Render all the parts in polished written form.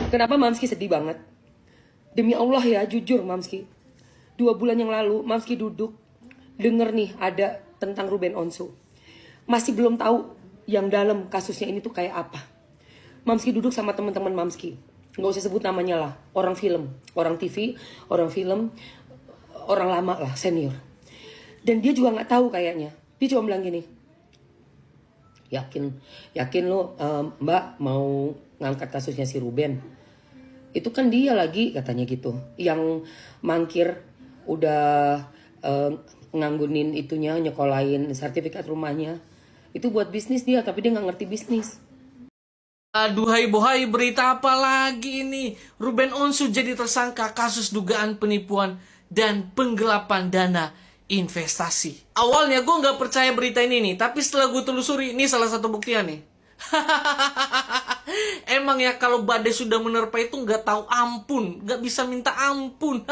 Kenapa Mamski sedih banget? Demi Allah ya, jujur Mamski. 2 bulan yang lalu Mamski duduk denger nih ada tentang Ruben Onsu. Masih belum tahu yang dalam kasusnya ini tuh kayak apa. Mamski duduk sama teman-teman Mamski. Nggak usah sebut namanya lah. Orang film, orang TV, orang film, orang lama lah, senior. Dan dia juga nggak tahu kayaknya. Dia cuma bilang gini, yakin lo Mbak mau ngangkat kasusnya si Ruben. Itu kan dia lagi katanya gitu, yang mangkir udah nganggunin itunya, nyekolahin sertifikat rumahnya. Itu buat bisnis dia, tapi dia nggak ngerti bisnis. Aduhai bohai, berita apa lagi ini? Ruben Onsu jadi tersangka kasus dugaan penipuan dan penggelapan dana investasi. Awalnya gue nggak percaya berita ini nih, tapi setelah gue telusuri, ini salah satu buktinya nih. Emang ya kalau badai sudah menerpa itu nggak tahu ampun, nggak bisa minta ampun.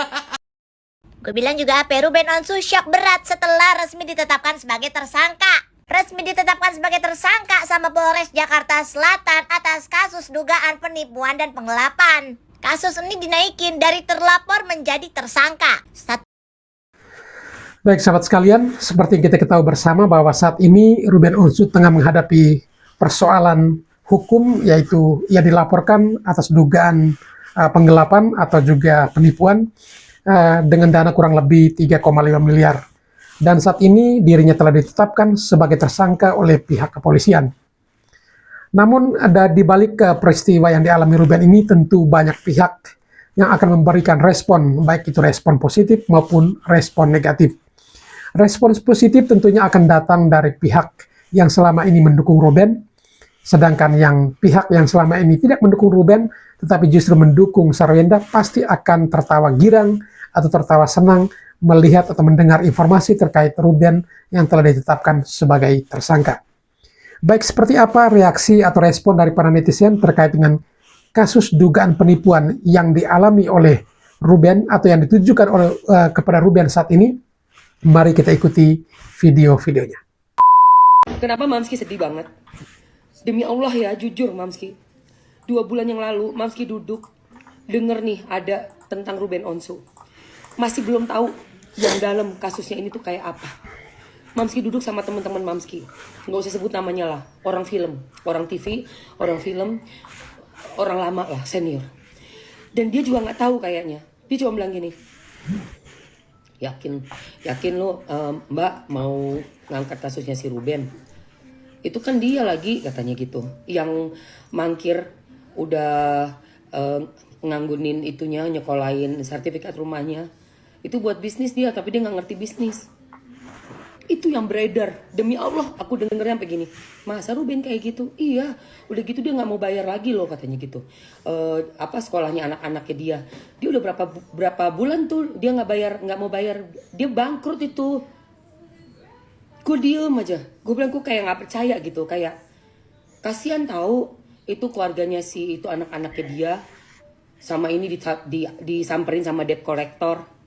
Gue bilang juga apa, Ruben Onsu syok berat setelah resmi ditetapkan sebagai tersangka. Resmi ditetapkan sebagai tersangka sama Polres Jakarta Selatan atas kasus dugaan penipuan dan penggelapan. Kasus ini dinaikin dari terlapor menjadi tersangka. Baik sahabat sekalian, seperti yang kita ketahui bersama bahwa saat ini Ruben Onsu tengah menghadapi persoalan hukum, yaitu ia dilaporkan atas dugaan penggelapan atau juga penipuan dengan dana kurang lebih 3,5 miliar. Dan saat ini dirinya telah ditetapkan sebagai tersangka oleh pihak kepolisian. Namun ada di balik peristiwa yang dialami Ruben ini tentu banyak pihak yang akan memberikan respon, baik itu respon positif maupun respon negatif. Respon positif tentunya akan datang dari pihak yang selama ini mendukung Ruben, sedangkan pihak yang selama ini tidak mendukung Ruben, tetapi justru mendukung Sarwenda, pasti akan tertawa girang atau tertawa senang melihat atau mendengar informasi terkait Ruben yang telah ditetapkan sebagai tersangka. Baik, seperti apa reaksi atau respon dari para netizen terkait dengan kasus dugaan penipuan yang dialami oleh Ruben atau yang ditujukan oleh kepada Ruben saat ini? Mari kita ikuti video-videonya. Kenapa Mamski sedih banget? Demi Allah ya, jujur Mamski. 2 bulan yang lalu Mamski duduk denger nih ada tentang Ruben Onsu. Masih belum tahu yang dalam kasusnya ini tuh kayak apa. Mamski duduk sama teman-teman Mamski. Nggak usah sebut namanya lah. Orang film, orang TV, orang film, orang lama lah, senior. Dan dia juga nggak tahu kayaknya. Dia cuma bilang gini, yakin lo Mbak mau ngangkat kasusnya si Ruben. Itu kan dia lagi katanya gitu, yang mangkir udah nganggunin itunya, nyekolahin sertifikat rumahnya. Itu buat bisnis dia, tapi dia nggak ngerti bisnis. Itu yang beredar. Demi Allah, aku dengernya sampai gini. Masa Ruben kayak gitu? Iya, udah gitu dia nggak mau bayar lagi loh katanya gitu. Sekolahnya anak-anaknya dia. Dia udah berapa bulan tuh dia nggak mau bayar. Dia bangkrut itu. Gue diem aja. Gue bilang gue kayak nggak percaya gitu. Kayak kasihan tahu itu keluarganya si itu anak-anaknya dia. Sama ini disamperin sama debt collector.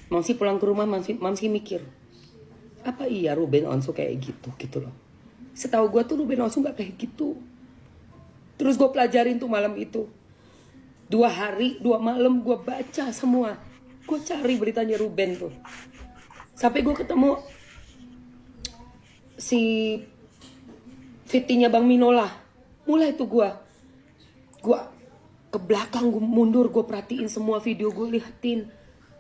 Mamski pulang ke rumah, Mamski mikir, apa iya Ruben Onsu kayak gitu loh. Setahu gue tuh Ruben Onsu gak kayak gitu. Terus gue pelajarin tuh malam itu. 2 hari, 2 malam gue baca semua. Gue cari beritanya Ruben tuh. Sampai gue ketemu si fitinya Bang Minola. Mulai tuh gue ke belakang, gue mundur, gue perhatiin semua video, gue liatin.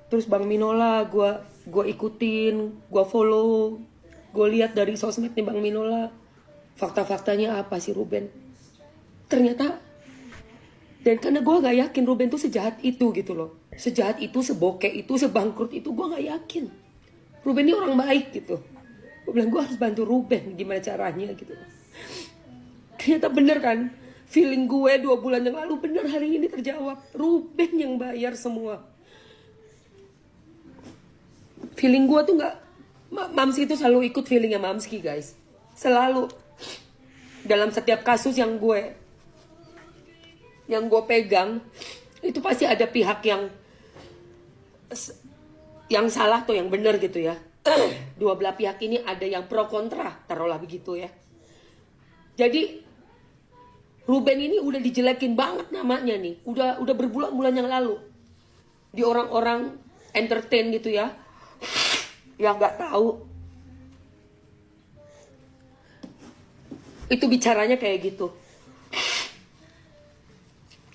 Terus Bang Minola gue ikutin, gue follow, gue lihat dari sosmednya Bang Minola, fakta-faktanya apa sih Ruben. Ternyata, dan karena gue gak yakin Ruben tuh sejahat itu gitu loh. Sejahat itu, sebokeh itu, sebangkrut itu, gue gak yakin. Ruben ini orang baik gitu. Gue bilang gue harus bantu Ruben, gimana caranya gitu. Ternyata bener kan, feeling gue 2 bulan yang lalu bener hari ini terjawab. Ruben yang bayar semua. Feeling gue tuh gak, Mamski itu selalu ikut feelingnya Mamski guys. Selalu. Dalam setiap kasus yang gue pegang, itu pasti ada pihak yang salah atau yang benar gitu ya. Dua belah pihak ini ada yang pro kontra, taruhlah begitu ya. Jadi Ruben ini udah dijelekin banget namanya nih. Udah berbulan-bulan yang lalu. Di orang-orang entertain gitu ya. Yang nggak tahu. Itu bicaranya kayak gitu.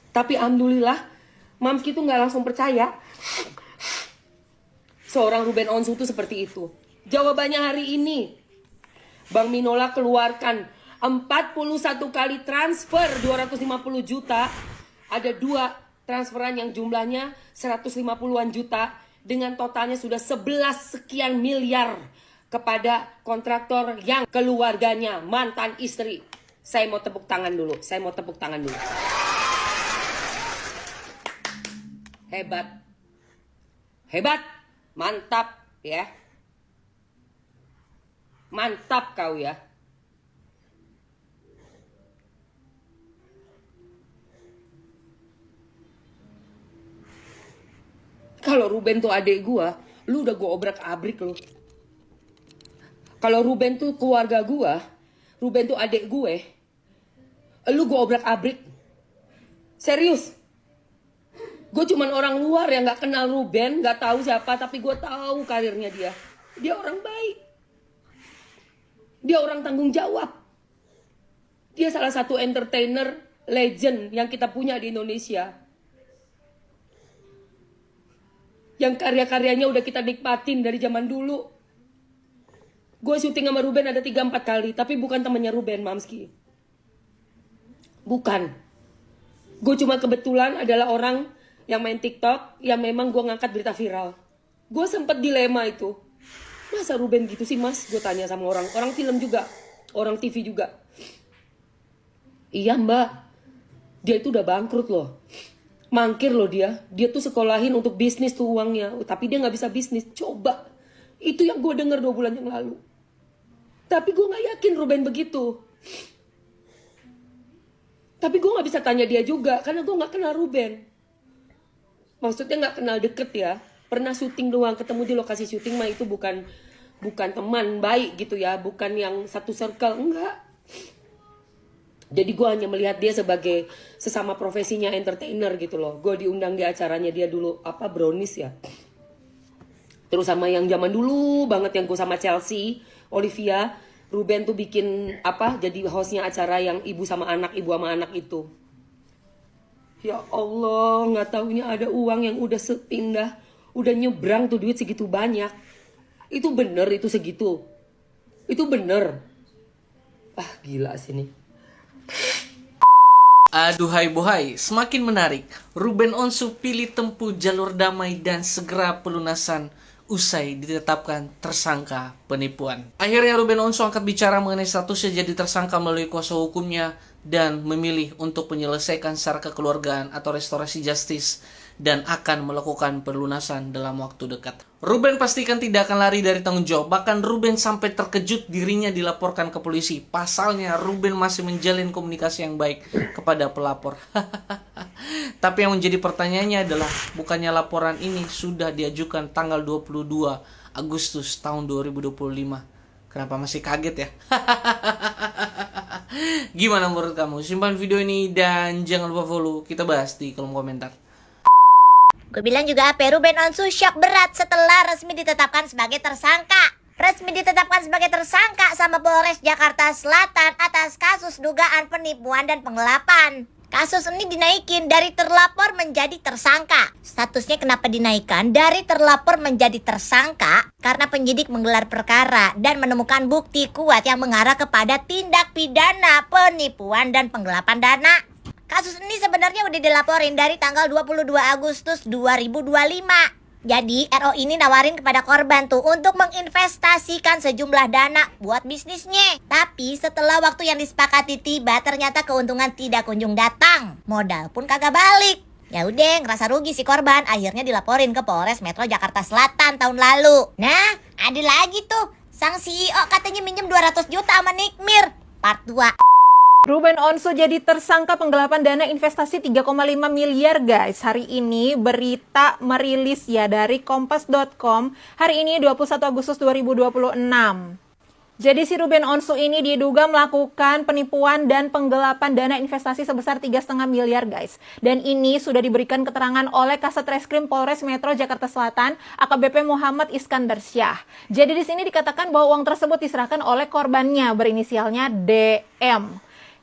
Tapi alhamdulillah, Mamski tuh nggak langsung percaya. Seorang Ruben Onsu tuh seperti itu. Jawabannya hari ini. Bang Minola keluarkan 41 kali transfer 250 juta. Ada 2 transferan yang jumlahnya 150-an juta. Dengan totalnya sudah 11 sekian miliar. Kepada kontraktor yang keluarganya mantan istri. Saya mau tepuk tangan dulu. Hebat. Mantap ya. Mantap kau ya. Kalau Ruben tuh adik gua, lu udah gua obrak-abrik lu. Kalau Ruben tuh keluarga gua, Ruben tuh adik gue, lu gua obrak-abrik. Serius. Gue cuman orang luar yang gak kenal Ruben, gak tahu siapa, tapi gue tahu karirnya dia. Dia orang baik. Dia orang tanggung jawab. Dia salah satu entertainer legend yang kita punya di Indonesia. Yang karya-karyanya udah kita nikmatin dari zaman dulu. Gue syuting sama Ruben ada 3-4 kali, tapi bukan temannya Ruben, Mamski. Bukan. Gue cuma kebetulan adalah orang yang main TikTok, yang memang gue ngangkat berita viral. Gue sempet dilema itu. Masa Ruben gitu sih mas? Gue tanya sama orang film juga, orang TV juga. Iya mbak, dia itu udah bangkrut loh. Mangkir loh dia tuh sekolahin untuk bisnis tuh uangnya. Tapi dia gak bisa bisnis, coba. Itu yang gue denger 2 bulan yang lalu. Tapi gue gak yakin Ruben begitu. Tapi gue gak bisa tanya dia juga, karena gue gak kenal Ruben. Maksudnya gak kenal deket ya. Pernah syuting doang, ketemu di lokasi syuting mah itu bukan teman baik gitu ya. Bukan yang satu circle, enggak. Jadi gue hanya melihat dia sebagai sesama profesinya entertainer gitu loh. Gue diundang di acaranya dia dulu, Brownies ya. Terus sama yang zaman dulu banget yang gue sama Chelsea, Olivia. Ruben tuh bikin jadi hostnya acara yang ibu sama anak itu. Ya Allah, gak taunya ada uang yang udah sepindah, udah nyebrang tuh duit segitu banyak. Itu bener itu segitu. Itu bener. Gila sih nih. Aduhai bohai, semakin menarik. Ruben Onsu pilih tempuh jalur damai dan segera pelunasan usai ditetapkan tersangka penipuan. Akhirnya Ruben Onsu angkat bicara mengenai statusnya jadi tersangka melalui kuasa hukumnya dan memilih untuk menyelesaikan secara kekeluargaan atau restorasi justice dan akan melakukan pelunasan dalam waktu dekat. Ruben pastikan tidak akan lari dari tanggung jawab. Bahkan Ruben sampai terkejut dirinya dilaporkan ke polisi. Pasalnya Ruben masih menjalin komunikasi yang baik kepada pelapor. Tapi yang menjadi pertanyaannya adalah, bukannya laporan ini sudah diajukan tanggal 22 Agustus tahun 2025? Kenapa masih kaget ya? Gimana menurut kamu? Simpan video ini dan jangan lupa follow. Kita bahas di kolom komentar. Gue bilang juga Ruben Onsu syok berat setelah resmi ditetapkan sebagai tersangka. Resmi ditetapkan sebagai tersangka sama Polres Jakarta Selatan atas kasus dugaan penipuan dan penggelapan. Kasus ini dinaikin dari terlapor menjadi tersangka. Statusnya kenapa dinaikkan dari terlapor menjadi tersangka? Karena penyidik menggelar perkara dan menemukan bukti kuat yang mengarah kepada tindak pidana penipuan dan penggelapan dana. Kasus ini sebenarnya udah dilaporin dari tanggal 22 Agustus 2025. Jadi RO ini nawarin kepada korban tuh untuk menginvestasikan sejumlah dana buat bisnisnya. Tapi setelah waktu yang disepakati tiba, ternyata keuntungan tidak kunjung datang. Modal pun kagak balik. Ya udah, ngerasa rugi si korban, akhirnya dilaporin ke Polres Metro Jakarta Selatan tahun lalu. Nah, ada lagi tuh. Sang CEO katanya minjem 200 juta sama Nikmir. Part 2. Ruben Onsu jadi tersangka penggelapan dana investasi 3,5 miliar guys. Hari ini berita merilis ya dari kompas.com. Hari ini 21 Agustus 2026. Jadi si Ruben Onsu ini diduga melakukan penipuan dan penggelapan dana investasi sebesar 3,5 miliar guys. Dan ini sudah diberikan keterangan oleh Kasat Reskrim Polres Metro Jakarta Selatan AKBP Muhammad Iskandar Syah. Jadi di sini dikatakan bahwa uang tersebut diserahkan oleh korbannya berinisialnya DM.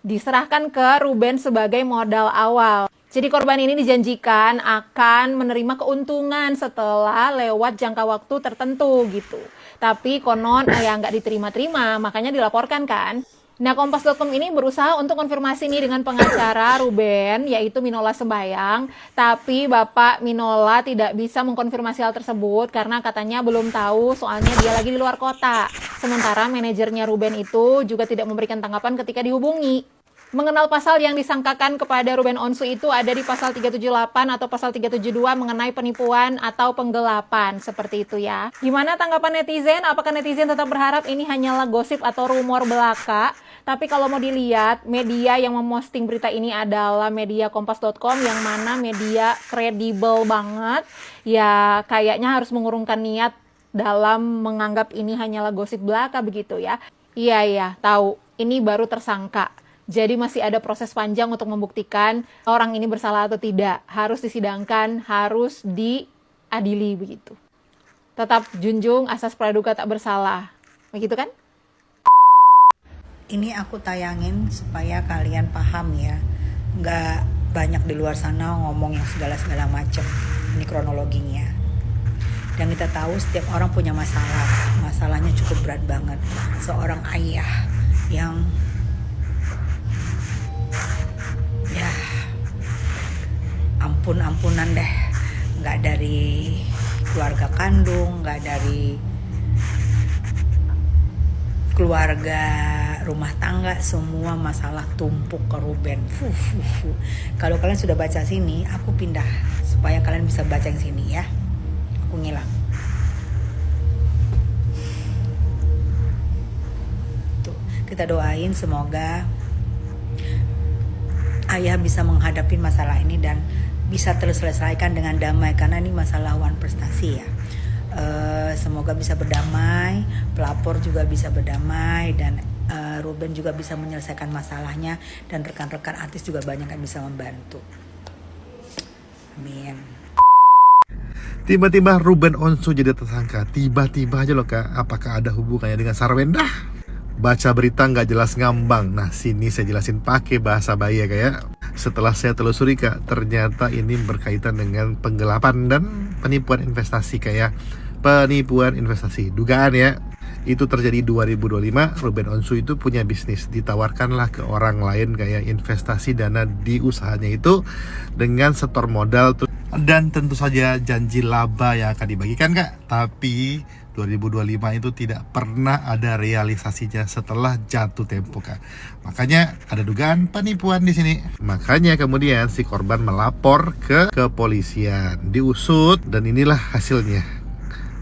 Diserahkan ke Ruben sebagai modal awal. Jadi korban ini dijanjikan akan menerima keuntungan setelah lewat jangka waktu tertentu gitu. Tapi konon ya nggak diterima-terima, makanya dilaporkan kan. Nah, Kompas.com ini berusaha untuk konfirmasi nih dengan pengacara Ruben, yaitu Minola Sembayang. Tapi Bapak Minola tidak bisa mengkonfirmasi hal tersebut karena katanya belum tahu, soalnya dia lagi di luar kota. Sementara manajernya Ruben itu juga tidak memberikan tanggapan ketika dihubungi. Mengenal pasal yang disangkakan kepada Ruben Onsu itu ada di pasal 378 atau pasal 372 mengenai penipuan atau penggelapan, seperti itu ya. Gimana tanggapan netizen? Apakah netizen tetap berharap ini hanyalah gosip atau rumor belaka? Tapi kalau mau dilihat, media yang memposting berita ini adalah media Kompas.com yang mana media kredibel banget. Ya kayaknya harus mengurungkan niat dalam menganggap ini hanyalah gosip belaka begitu ya. Iya, tahu. Ini baru tersangka. Jadi masih ada proses panjang untuk membuktikan orang ini bersalah atau tidak. Harus disidangkan, harus diadili begitu. Tetap junjung asas praduga tak bersalah. Begitu kan? Ini aku tayangin supaya kalian paham ya. Nggak banyak di luar sana ngomong yang segala-segala macam. Ini kronologinya. Dan kita tahu setiap orang punya masalah. Masalahnya cukup berat banget. Seorang ayah yang ya ampun-ampunan deh, nggak dari keluarga kandung, nggak dari keluarga rumah tangga, semua masalah tumpuk ke Ruben. Kalau kalian sudah baca sini, aku pindah supaya kalian bisa baca yang sini ya. Aku ngilang. Tuh, kita doain semoga ayah bisa menghadapi masalah ini dan bisa terselesaikan dengan damai karena ini masalah wan prestasi ya. Semoga bisa berdamai, pelapor juga bisa berdamai dan Ruben juga bisa menyelesaikan masalahnya dan rekan-rekan artis juga banyak yang bisa membantu. Amin. Tiba-tiba Ruben Onsu jadi tersangka. Tiba-tiba aja loh Kak. Apakah ada hubungannya dengan Sarwendah? Baca berita nggak jelas ngambang. Nah sini saya jelasin pakai bahasa bayi ya kayak. Setelah saya telusuri Kak, ternyata ini berkaitan dengan penggelapan dan penipuan investasi kayak penipuan investasi. Dugaan ya, itu terjadi 2025. Ruben Onsu itu punya bisnis, ditawarkanlah ke orang lain kayak investasi dana di usahanya itu dengan setor modal dan tentu saja janji laba yang akan dibagikan Kak. Tapi 2025 itu tidak pernah ada realisasinya setelah jatuh tempo Kak. Makanya ada dugaan penipuan di sini. Makanya kemudian si korban melapor ke kepolisian, diusut dan inilah hasilnya.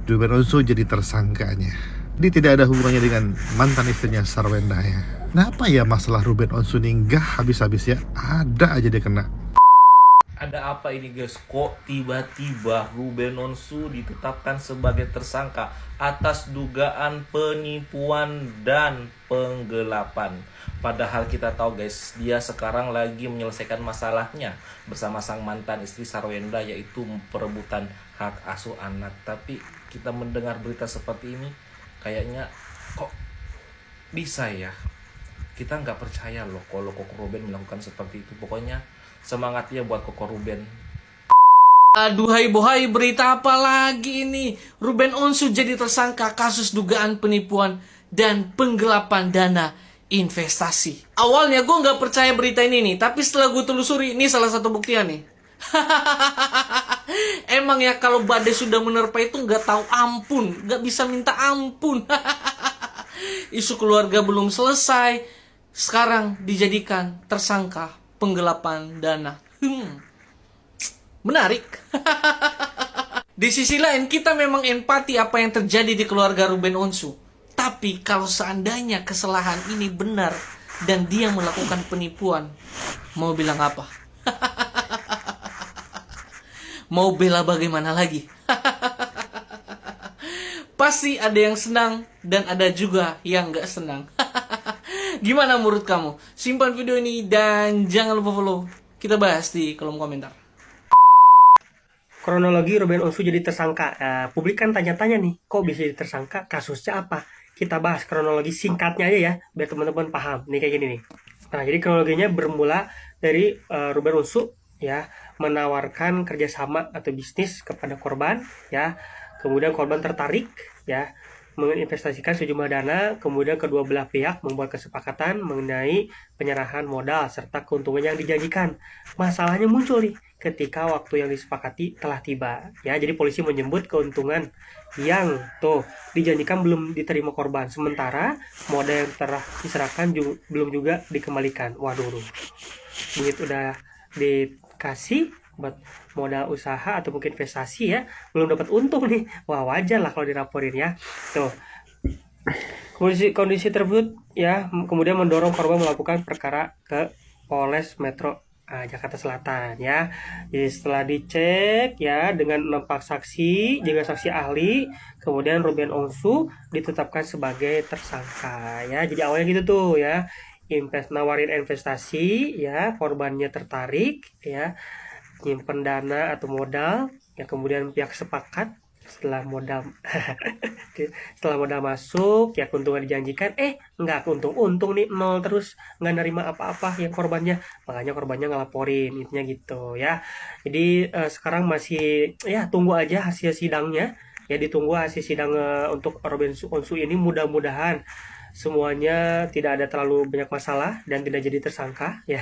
Ruben Onsu jadi tersangkanya. Dia tidak ada hubungannya dengan mantan istrinya Sarwendah ya. Kenapa ya masalah Ruben Onsu ini nggak habis-habis ya? Ada aja dia kena. Ada apa ini guys? Kok tiba-tiba Ruben Onsu ditetapkan sebagai tersangka atas dugaan penipuan dan penggelapan? Padahal kita tahu guys, dia sekarang lagi menyelesaikan masalahnya bersama sang mantan istri Sarwendah, yaitu perebutan hak asuh anak. Tapi kita mendengar berita seperti ini, kayaknya kok bisa ya? Kita nggak percaya loh kalau Koko Ruben melakukan seperti itu. Pokoknya semangat ya buat Koko Ruben. Aduhai bohai, berita apa lagi ini? Ruben Onsu jadi tersangka kasus dugaan penipuan dan penggelapan dana investasi. Awalnya gue nggak percaya berita ini nih, tapi setelah gue telusuri, ini salah satu buktinya nih. Emang ya kalau badai sudah menerpa itu nggak tahu ampun, nggak bisa minta ampun. Isu keluarga belum selesai, sekarang dijadikan tersangka penggelapan dana. Menarik. Di sisi lain kita memang empati apa yang terjadi di keluarga Ruben Onsu. Tapi kalau seandainya kesalahan ini benar dan dia melakukan penipuan, mau bilang apa? Mau bela bagaimana lagi? pasti ada yang senang dan ada juga yang gak senang. Gimana menurut kamu? Simpan video ini dan jangan lupa follow. Kita bahas di kolom komentar. Kronologi Ruben Onsu jadi tersangka. Publik kan tanya-tanya nih, kok bisa jadi tersangka? Kasusnya apa? Kita bahas kronologi singkatnya aja ya, biar teman-teman paham. Nih kayak gini nih. Nah, jadi kronologinya bermula dari Ruben Onsu ya menawarkan kerjasama atau bisnis kepada korban ya. Kemudian korban tertarik ya menginvestasikan sejumlah dana, kemudian kedua belah pihak membuat kesepakatan mengenai penyerahan modal serta keuntungan yang dijanjikan. Masalahnya muncul nih ketika waktu yang disepakati telah tiba. Ya, jadi polisi menyebut keuntungan yang dijanjikan belum diterima korban, sementara modal yang telah diserahkan belum juga dikembalikan. Waduh, duit udah dikasih buat modal usaha atau mungkin investasi ya, belum dapat untung nih. Wah, wajar lah kalau dilaporin ya. Kondisi tersebut ya kemudian mendorong korban melakukan perkara ke Polres Metro Jakarta Selatan ya. Jadi setelah dicek ya dengan 4 saksi juga saksi ahli, kemudian Ruben Onsu ditetapkan sebagai tersangka ya. Jadi awalnya gitu tuh ya, nawarin investasi ya, korbannya tertarik ya, nyimpen dana atau modal ya, kemudian pihak sepakat setelah modal masuk ya, keuntungan dijanjikan nggak untung nih, nol terus, nggak nerima apa-apa yang korbannya, makanya korbannya ngelaporin, intinya gitu ya. Jadi sekarang masih ya tunggu aja hasil sidangnya ya, ditunggu hasil sidang untuk Ruben Onsu ini. Mudah-mudahan semuanya tidak ada terlalu banyak masalah dan tidak jadi tersangka ya.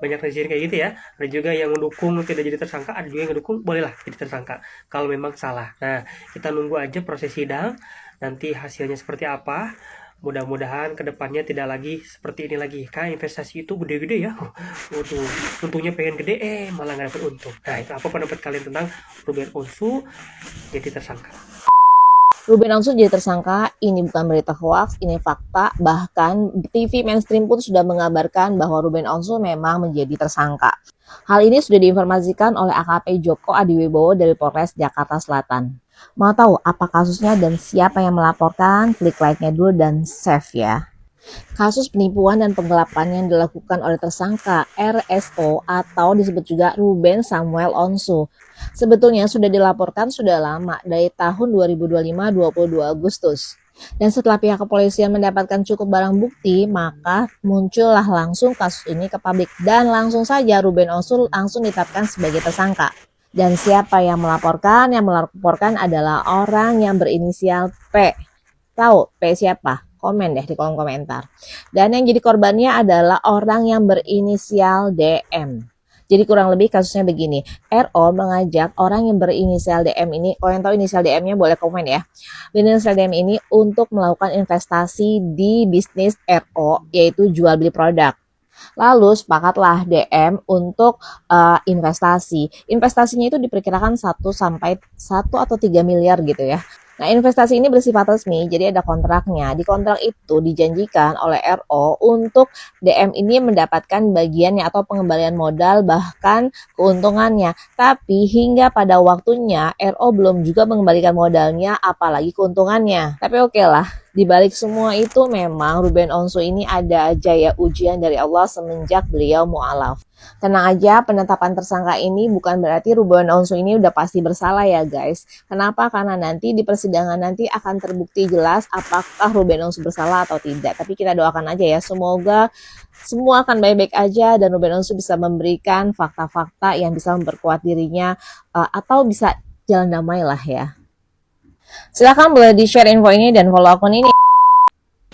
Banyak netizen kayak gitu ya, ada juga yang mendukung tidak jadi tersangka, ada juga yang mendukung bolehlah jadi tersangka kalau memang salah. Nah, kita nunggu aja proses sidang nanti hasilnya seperti apa. Mudah-mudahan kedepannya tidak lagi seperti ini lagi. Kan investasi itu gede-gede ya, waduh, untungnya pengen gede malah nggak dapet untung. Nah, itu apa pendapat kalian tentang Ruben Onsu jadi tersangka? Ruben Onsu jadi tersangka, ini bukan berita hoax, ini fakta. Bahkan TV mainstream pun sudah mengabarkan bahwa Ruben Onsu memang menjadi tersangka. Hal ini sudah diinformasikan oleh AKP Joko Adiwibowo dari Polres Jakarta Selatan. Mau tahu apa kasusnya dan siapa yang melaporkan? Klik like-nya dulu dan save ya. Kasus penipuan dan penggelapan yang dilakukan oleh tersangka RSO atau disebut juga Ruben Samuel Onsu sebetulnya sudah dilaporkan sudah lama, dari tahun 2025 22 Agustus. Dan setelah pihak kepolisian mendapatkan cukup barang bukti, maka muncullah langsung kasus ini ke publik dan langsung saja Ruben Onsu langsung ditetapkan sebagai tersangka. Dan siapa yang melaporkan? Yang melaporkan adalah orang yang berinisial P. Tahu P siapa? Komen deh di kolom komentar. Dan yang jadi korbannya adalah orang yang berinisial DM. Jadi kurang lebih kasusnya begini. RO mengajak orang yang berinisial DM ini, kalau yang tahu inisial DM-nya boleh komen ya. Inisial DM ini untuk melakukan investasi di bisnis RO, yaitu jual beli produk. Lalu sepakatlah DM untuk investasi. Investasinya itu diperkirakan 1 atau 3 miliar gitu ya. Nah, investasi ini bersifat resmi, jadi ada kontraknya. Di kontrak itu dijanjikan oleh RO untuk DM ini mendapatkan bagiannya atau pengembalian modal bahkan keuntungannya. Tapi hingga pada waktunya RO belum juga mengembalikan modalnya apalagi keuntungannya. Tapi oke lah. Di balik semua itu memang Ruben Onsu ini ada aja ya ujian dari Allah semenjak beliau mu'alaf. Tenang aja, penetapan tersangka ini bukan berarti Ruben Onsu ini udah pasti bersalah ya guys. Kenapa? Karena nanti di persidangan nanti akan terbukti jelas apakah Ruben Onsu bersalah atau tidak. Tapi kita doakan aja ya, semoga semua akan baik-baik aja dan Ruben Onsu bisa memberikan fakta-fakta yang bisa memperkuat dirinya atau bisa jalan damai lah ya. Silahkan boleh di-share info ini dan follow akun ini.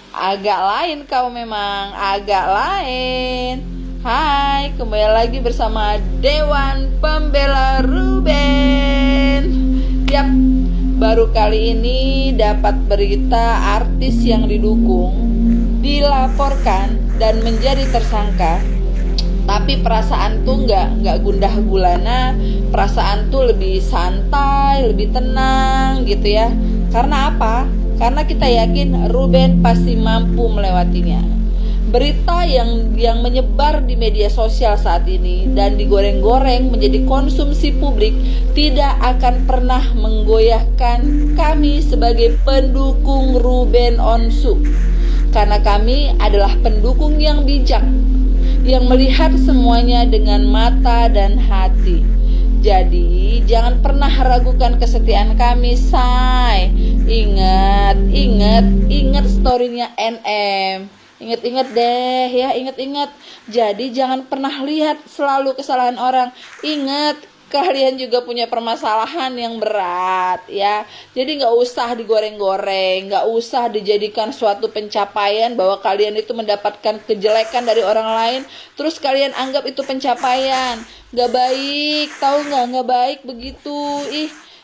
Agak lain kau memang, agak lain. Hai, kembali lagi bersama Dewan Pembela Ruben. Yap, baru kali ini dapat berita artis yang didukung dilaporkan dan menjadi tersangka. Tapi perasaan tuh nggak gundah gulana, perasaan tuh lebih santai, lebih tenang gitu ya. Karena apa? Karena kita yakin Ruben pasti mampu melewatinya. Berita yang menyebar di media sosial saat ini dan digoreng-goreng menjadi konsumsi publik tidak akan pernah menggoyahkan kami sebagai pendukung Ruben Onsu. Karena kami adalah pendukung yang bijak, yang melihat semuanya dengan mata dan hati. Jadi jangan pernah ragukan kesetiaan kami, say. Ingat storynya NM. Ingat deh ya, ingat. Jadi jangan pernah lihat selalu kesalahan orang. Ingat, kalian juga punya permasalahan yang berat ya. Jadi nggak usah digoreng-goreng, nggak usah dijadikan suatu pencapaian bahwa kalian itu mendapatkan kejelekan dari orang lain, terus kalian anggap itu pencapaian. Nggak baik, tahu nggak baik begitu.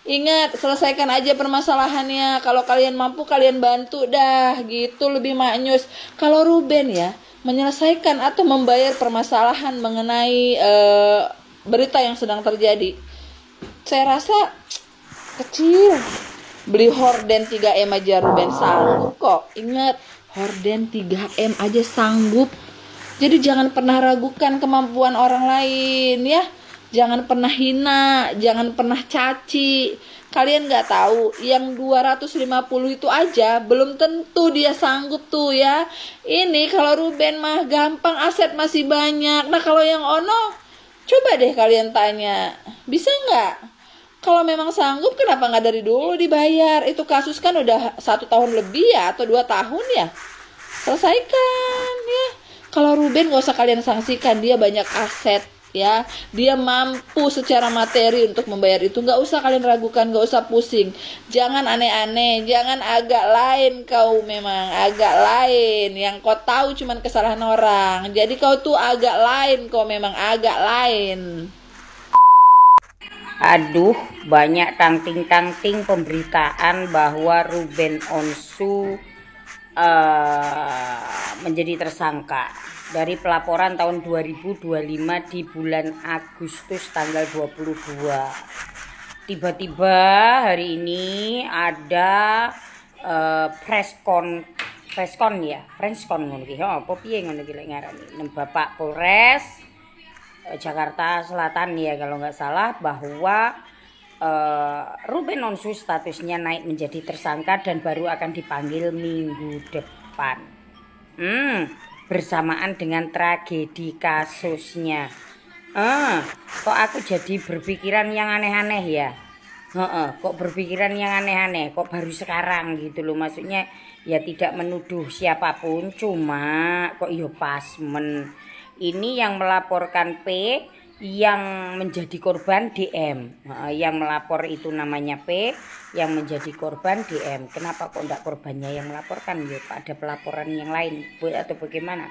Ingat, selesaikan aja permasalahannya. Kalau kalian mampu, kalian bantu dah, gitu, lebih maknyus. Kalau Ruben ya, menyelesaikan atau membayar permasalahan mengenai berita yang sedang terjadi, saya rasa kecil. Beli horden 3M aja Ruben sanggup kok. Ingat, horden 3M aja sanggup. Jadi jangan pernah ragukan kemampuan orang lain ya. Jangan pernah hina, jangan pernah caci. Kalian nggak tahu, yang 250 itu aja belum tentu dia sanggup tuh ya. Ini kalau Ruben mah gampang, aset masih banyak. Nah kalau yang Ono, coba deh kalian tanya, bisa nggak? Kalau memang sanggup, kenapa nggak dari dulu dibayar? Itu kasus kan udah 1 tahun lebih ya, atau 2 tahun ya. Selesaikan ya. Kalau Ruben nggak usah kalian sanksikan, dia banyak aset. Ya, dia mampu secara materi untuk membayar itu. Nggak usah kalian ragukan, nggak usah pusing. Jangan aneh-aneh, jangan agak lain. Kau memang agak lain. Yang kau tahu cuman kesalahan orang. Jadi kau tuh agak lain, kau memang agak lain. Aduh, banyak tangting-tangting pemberitaan bahwa Ruben Onsu menjadi tersangka. Dari pelaporan tahun 2025 di bulan Agustus tanggal 22. Tiba-tiba hari ini ada preskon ngono iki. Apa piye ngono iki lek ngarani. Bapak Polres Jakarta Selatan ya kalau nggak salah, bahwa Ruben Onsu statusnya naik menjadi tersangka dan baru akan dipanggil minggu depan. Bersamaan dengan tragedi kasusnya. Kok aku jadi berpikiran yang aneh-aneh ya? Kok berpikiran yang aneh-aneh? Kok baru sekarang gitu loh? Maksudnya ya tidak menuduh siapapun, cuma kok yo pasmen. Ini yang melaporkan P, yang menjadi korban DM. Yang melapor itu namanya P, yang menjadi korban DM. Kenapa kok enggak korbannya yang melaporkan? Ya ada pelaporan yang lain atau bagaimana?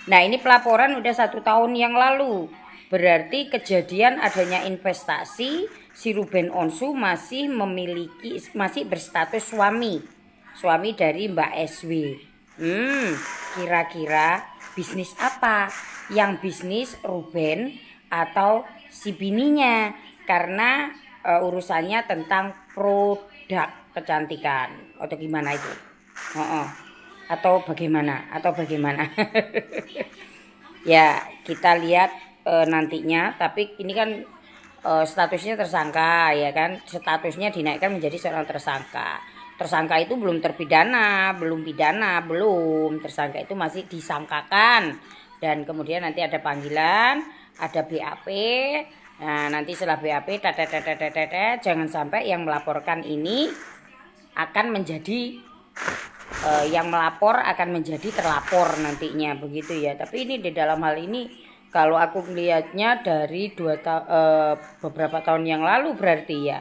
Nah ini pelaporan udah 1 tahun yang lalu. Berarti kejadian adanya investasi, si Ruben Onsu masih berstatus suami dari Mbak SW. Kira-kira bisnis apa yang bisnis Ruben atau si bininya? Karena urusannya tentang produk kecantikan atau gimana itu? Atau bagaimana? Ya kita lihat nantinya. Tapi ini kan statusnya tersangka ya kan, statusnya dinaikkan menjadi seorang tersangka. Tersangka itu belum terpidana, belum pidana, belum. Tersangka itu masih disangkakan. Dan kemudian nanti ada panggilan, ada BAP. Nah, nanti setelah BAP, jangan sampai yang melaporkan ini akan menjadi yang melapor akan menjadi terlapor nantinya, begitu ya. Tapi ini di dalam hal ini kalau aku melihatnya dari beberapa tahun yang lalu berarti ya,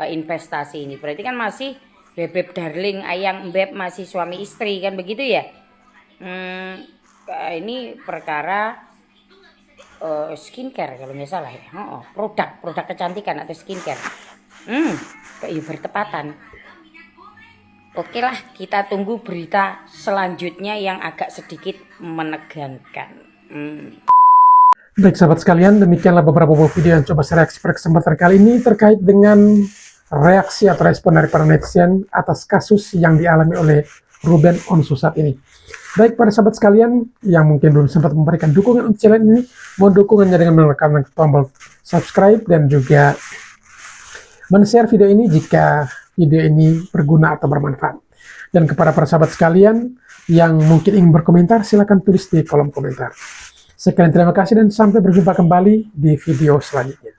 investasi ini berarti kan masih bebek darling ayang beb, masih suami istri kan begitu ya. Ini perkara skincare kalau nggak salah ya. Produk kecantikan atau skincare. Kayak bertepatan. Oke lah, kita tunggu berita selanjutnya yang agak sedikit menegangkan. Baik sahabat sekalian, demikianlah beberapa video yang coba saya reaksi pada kesempatan kali ini terkait dengan reaksi atau respon dari para netizen atas kasus yang dialami oleh Ruben Onsu saat ini. Baik para sahabat sekalian yang mungkin belum sempat memberikan dukungan untuk channel ini, mohon dukungannya dengan menekan tombol subscribe dan juga men-share video ini jika video ini berguna atau bermanfaat. Dan kepada para sahabat sekalian yang mungkin ingin berkomentar, silakan tulis di kolom komentar. Sekian terima kasih dan sampai berjumpa kembali di video selanjutnya.